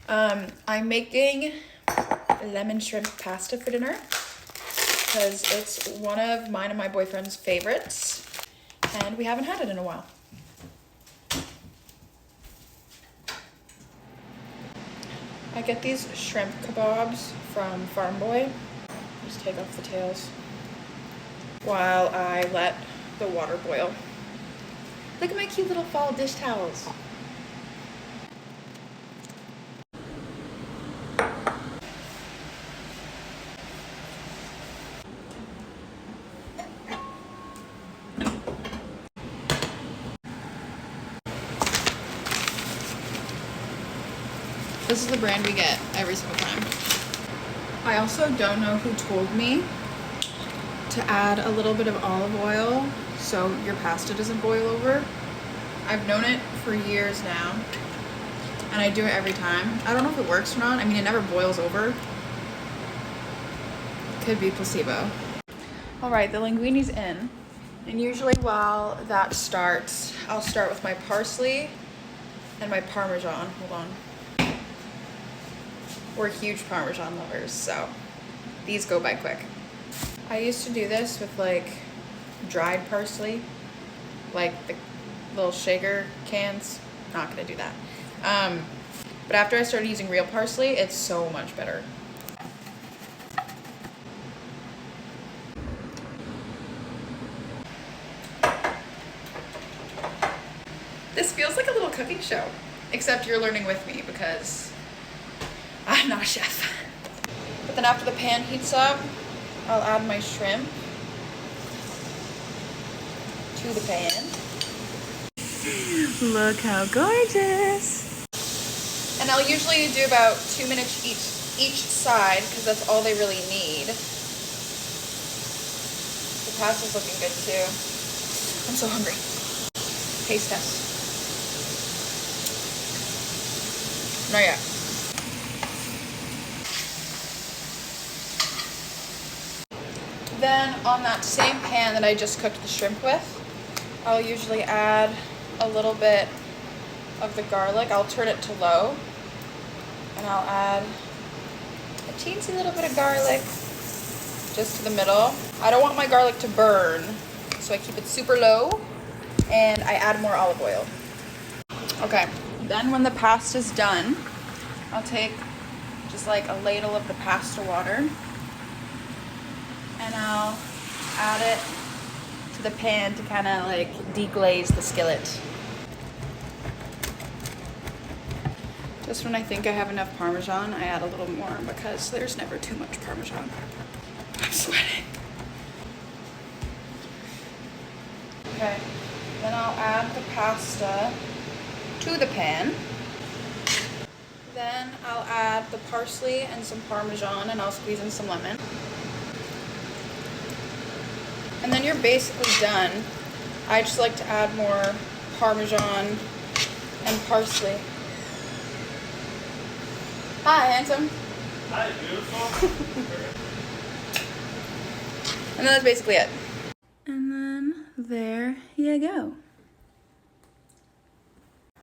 I'm making lemon shrimp pasta for dinner because it's one of mine and my boyfriend's favorites, and we haven't had it in a while. I get these shrimp kebabs from Farm Boy. Just take off the tails while I let the water boil. Look at my cute little fall dish towels. This is the brand we get every single time. I also don't know who told me to add a little bit of olive oil so your pasta doesn't boil over. I've known it for years now, and I do it every time. I don't know if it works or not. I mean, it never boils over. Could be placebo. All right, the linguine's in. And usually while that starts, I'll start with my parsley and my Parmesan. Hold on. We're huge Parmesan lovers, so these go by quick. I used to do this with like dried parsley, like the little shaker cans. Not gonna do that. But after I started using real parsley, it's so much better. This feels like a little cooking show, except you're learning with me because I'm not a chef. But then after the pan heats up, I'll add my shrimp to the pan. Look how gorgeous. And I'll usually do about 2 minutes each side because that's all they really need. The pasta's looking good too. I'm so hungry. Taste test. Not yet. Then on that same pan that I just cooked the shrimp with, I'll usually add a little bit of the garlic. I'll turn it to low, and I'll add a teensy little bit of garlic just to the middle. I don't want my garlic to burn, so I keep it super low, and I add more olive oil. Okay, then when the pasta's done, I'll take just like a ladle of the pasta water, and I'll add it to the pan to kind of like deglaze the skillet. Just when I think I have enough Parmesan, I add a little more because there's never too much Parmesan. I'm sweating. Okay, then I'll add the pasta to the pan. Then I'll add the parsley and some Parmesan, and I'll squeeze in some lemon. And then you're basically done. I just like to add more Parmesan and parsley. Hi, handsome. Hi, beautiful. And then that's basically it. And then there you go.